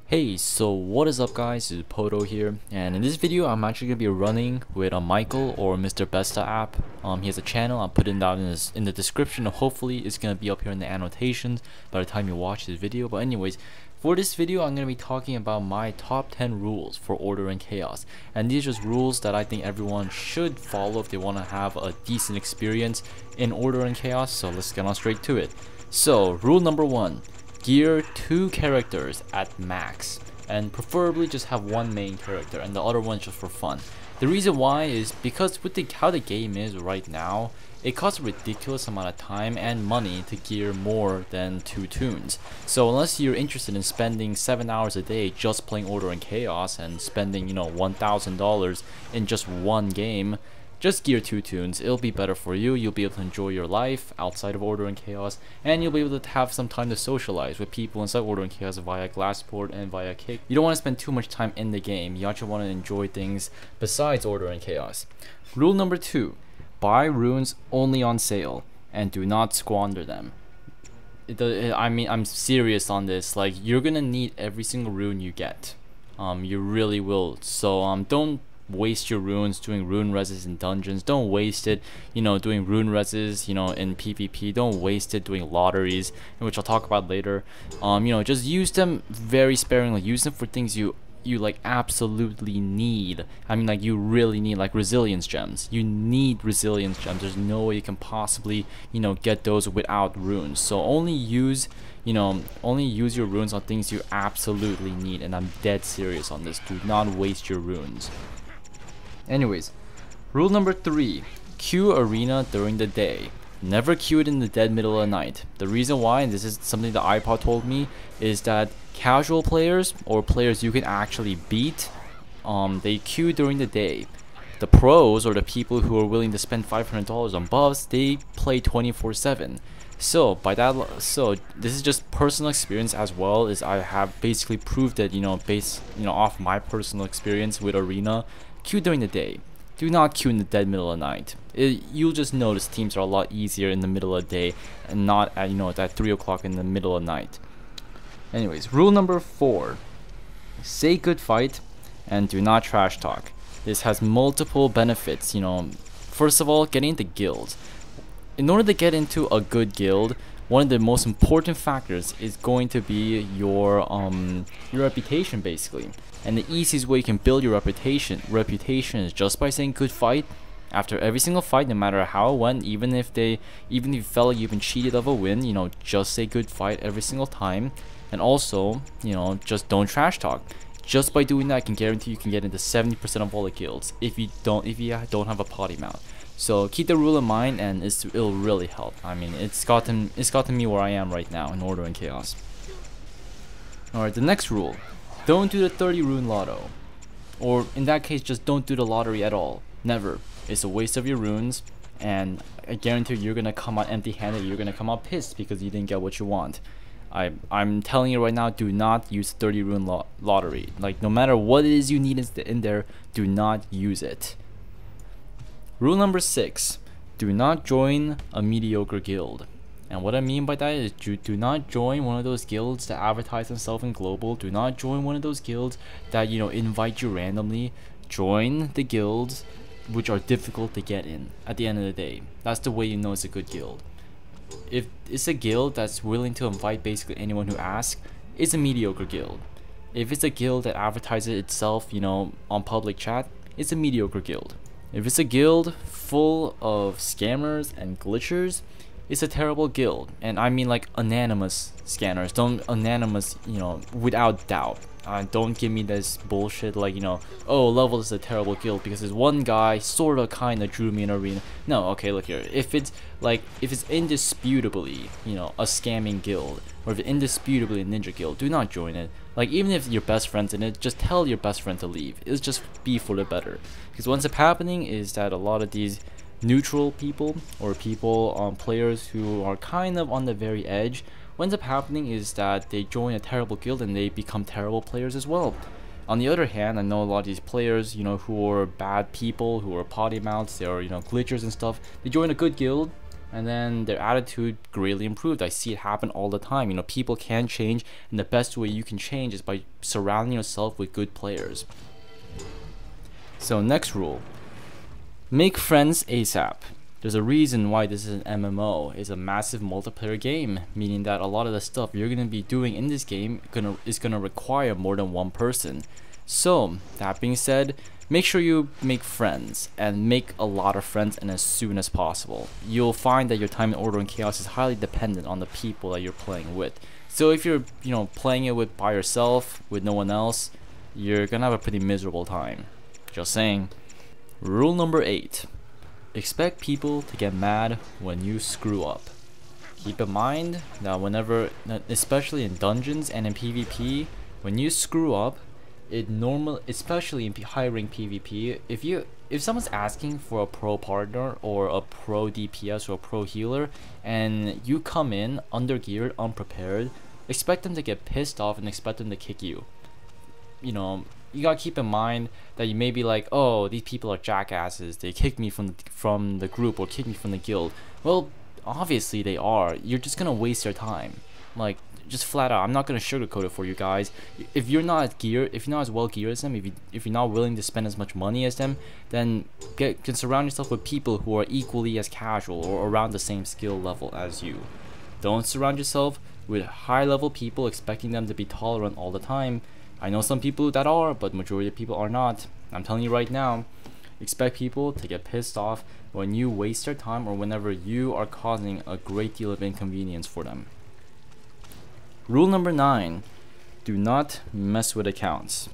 Hey, so what is up guys, this is Pohdoh here, and in this video I'm actually going to be running with a Michael or Mr. Besta app. He has a channel. I'll put it down in the description, and hopefully it's going to be up here in the annotations by the time you watch this video. But anyways, for this video I'm going to be talking about my top 10 rules for Order and Chaos, and these are just rules that I think everyone should follow if they want to have a decent experience in Order and Chaos. So let's get on straight to it. So rule number 1. Gear 2 characters at max, and preferably just have one main character and the other one just for fun. The reason why is because with how the game is right now, it costs a ridiculous amount of time and money to gear more than 2 tunes. So unless you're interested in spending 7 hours a day just playing Order and Chaos and spending, $1,000 in just one game, just gear 2 tunes. It'll be better for you. You'll be able to enjoy your life outside of Order and Chaos, and you'll be able to have some time to socialize with people inside Order and Chaos via Glassport and via Kick. You don't want to spend too much time in the game. You actually want to enjoy things besides Order and Chaos. Rule number 2. Buy runes only on sale and do not squander them. I'm serious on this. Like, you're gonna need every single rune you get. You really will. So don't waste your runes doing rune reses in dungeons. Don't waste it, doing rune reses, in PvP. Don't waste it doing lotteries, which I'll talk about later. Just use them very sparingly. Use them for things you like absolutely need. Like you really need, like resilience gems. You need resilience gems. There's no way you can possibly, get those without runes. So only use your runes on things you absolutely need, and I'm dead serious on this. Do not waste your runes. Anyways, rule number 3. Queue arena during the day. Never queue it in the dead middle of the night. The reason why, and this is something that iPod told me, is that casual players or players you can actually beat, they queue during the day. The pros, or the people who are willing to spend $500 on buffs, they play 24/7. So this is just personal experience as well, as I have basically proved it, based off my personal experience with arena. Queue during the day. Do not queue in the dead middle of the night. You'll just notice teams are a lot easier in the middle of the day and not at at 3 o'clock in the middle of the night. Anyways, rule number 4. Say good fight and do not trash talk. This has multiple benefits. First of all, getting into guilds. In order to get into a good guild, one of the most important factors is going to be your reputation, basically. And the easiest way you can build your reputation is just by saying good fight after every single fight, no matter how it went. Even if you felt like you've been cheated of a win, just say good fight every single time. And also, just don't trash talk. Just by doing that, I can guarantee you can get into 70% of all the guilds if you don't have a potty mouth. So keep the rule in mind, and it'll really help. It's gotten me where I am right now in Order and Chaos. Alright, the next rule. Don't do the 30 rune lotto. Or in that case, just don't do the lottery at all. Never. It's a waste of your runes, and I guarantee you're gonna come out empty-handed. You're gonna come out pissed because you didn't get what you want. I'm telling you right now, do not use 30 rune lottery. Like, no matter what it is you need in there, do not use it. Rule number 6. Do not join a mediocre guild. And what I mean by that is do not join one of those guilds that advertise themselves in global. Do not join one of those guilds that invite you randomly. Join the guilds which are difficult to get in at the end of the day. That's the way you know it's a good guild. If it's a guild that's willing to invite basically anyone who asks, it's a mediocre guild. If it's a guild that advertises itself, on public chat, it's a mediocre guild. If it's a guild full of scammers and glitchers, it's a terrible guild. And I mean like anonymous scanners. Don't anonymous, without doubt. Don't give me this bullshit like, oh, level is a terrible guild because this one guy sorta kinda drew me in arena. No, okay, look here. If it's indisputably, a scamming guild, or if it's indisputably a ninja guild, do not join it. Like, even if your best friend's in it, just tell your best friend to leave. It'll just be for the better. Because what's happening is that a lot of these neutral people, or people players who are kind of on the very edge, what ends up happening is that they join a terrible guild and they become terrible players as well. On the other hand, I know a lot of these players, who are bad people, who are potty mouths, they are, glitchers and stuff. They join a good guild, and then their attitude greatly improved. I see it happen all the time. You know, people can change, and the best way you can change is by surrounding yourself with good players. So next rule, make friends ASAP. There's a reason why this is an MMO. It's a massive multiplayer game, meaning that a lot of the stuff you're going to be doing in this game is gonna require more than one person. So that being said, make sure you make friends, and make a lot of friends, and as soon as possible. You'll find that your time in Order and Chaos is highly dependent on the people that you're playing with. So if you're, you know, playing it with by yourself, with no one else, you're gonna have a pretty miserable time. Just saying. Rule number 8. Expect people to get mad when you screw up. Keep in mind that whenever, especially in dungeons and in PvP, when you screw up, especially in hiring PvP, if someone's asking for a pro partner or a pro DPS or a pro healer, and you come in undergeared, unprepared, expect them to get pissed off and expect them to kick you. You know, you gotta keep in mind that you may be like, oh, these people are jackasses, they kicked me from the group or kicked me from the guild. Well, obviously they are. You're just gonna waste your time. Like, just flat out, I'm not gonna sugarcoat it for you guys. If you're not as well geared as them, if you're not willing to spend as much money as them, then can surround yourself with people who are equally as casual or around the same skill level as you. Don't surround yourself with high level people expecting them to be tolerant all the time. I know some people that are, but majority of people are not. I'm telling you right now, expect people to get pissed off when you waste their time or whenever you are causing a great deal of inconvenience for them. Rule number 9, do not mess with accounts.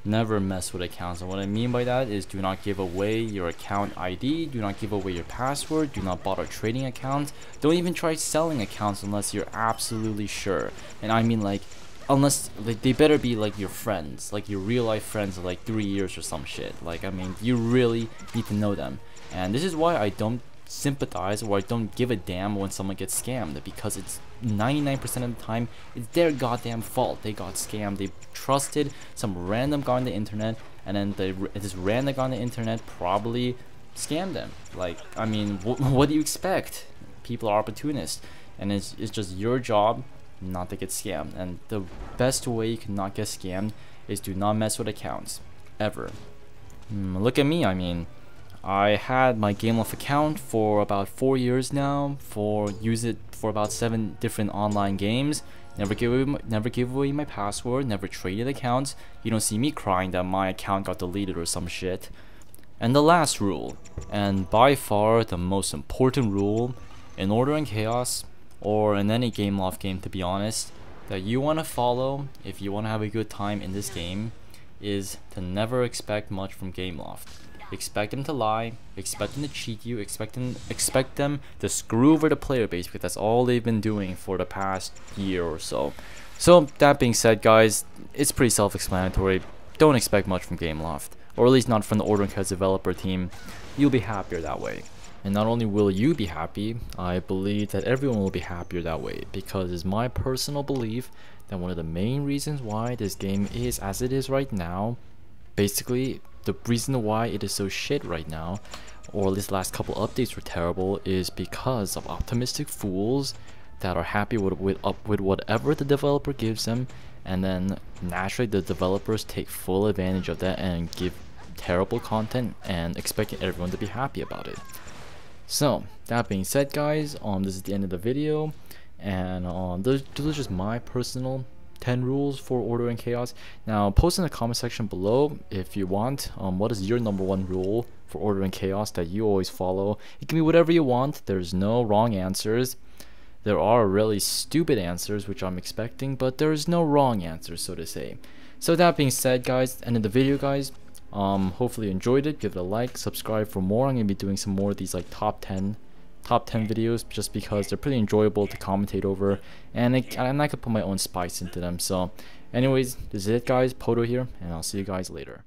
Never mess with accounts, and what I mean by that is do not give away your account ID, do not give away your password, do not bother trading accounts, don't even try selling accounts unless you're absolutely sure. And I mean, like, unless, like, they better be like your friends, like your real life friends of like 3 years or some shit. Like, I mean, you really need to know them. And this is why I don't sympathize or I don't give a damn when someone gets scammed, because it's 99% of the time it's their goddamn fault. They got scammed. They trusted some random guy on the internet, and then this random guy on the internet probably scammed them. Like, I mean, what do you expect? People are opportunists, and it's just your job not to get scammed. And the best way you can not get scammed is do not mess with accounts ever. Look at me. I mean, I had my GameLoft account for about 4 years now, use it for about 7 different online games. Never gave away my password, never traded accounts. You don't see me crying that my account got deleted or some shit. And the last rule, and by far the most important rule in Order and Chaos, or in any GameLoft game to be honest, that you want to follow if you want to have a good time in this game, is to never expect much from GameLoft. Expect them to lie, expect them to cheat you, expect them to screw over the player base, because that's all they've been doing for the past year or so. So that being said, guys, it's pretty self-explanatory. Don't expect much from GameLoft, or at least not from the Order and Chaos developer team. You'll be happier that way. And not only will you be happy, I believe that everyone will be happier that way, because it's my personal belief that one of the main reasons why this game is as it is right now, basically the reason why it is so shit right now, or this last couple updates were terrible, is because of optimistic fools that are happy with whatever the developer gives them, and then naturally the developers take full advantage of that and give terrible content and expecting everyone to be happy about it. So that being said, guys, this is the end of the video, and those are just my personal 10 rules for Order and Chaos. Now post in the comment section below if you want what is your #1 rule for Order and Chaos that you always follow. It can be whatever you want. There's no wrong answers. There are really stupid answers which I'm expecting, but there's no wrong answers, so to say. So that being said, guys, end of the video, guys. Hopefully you enjoyed it. Give it a like, subscribe for more. I'm gonna be doing some more of these like top 10 videos, just because they're pretty enjoyable to commentate over, and I could put my own spice into them. So anyways, this is it, guys. Pohdoh here, and I'll see you guys later.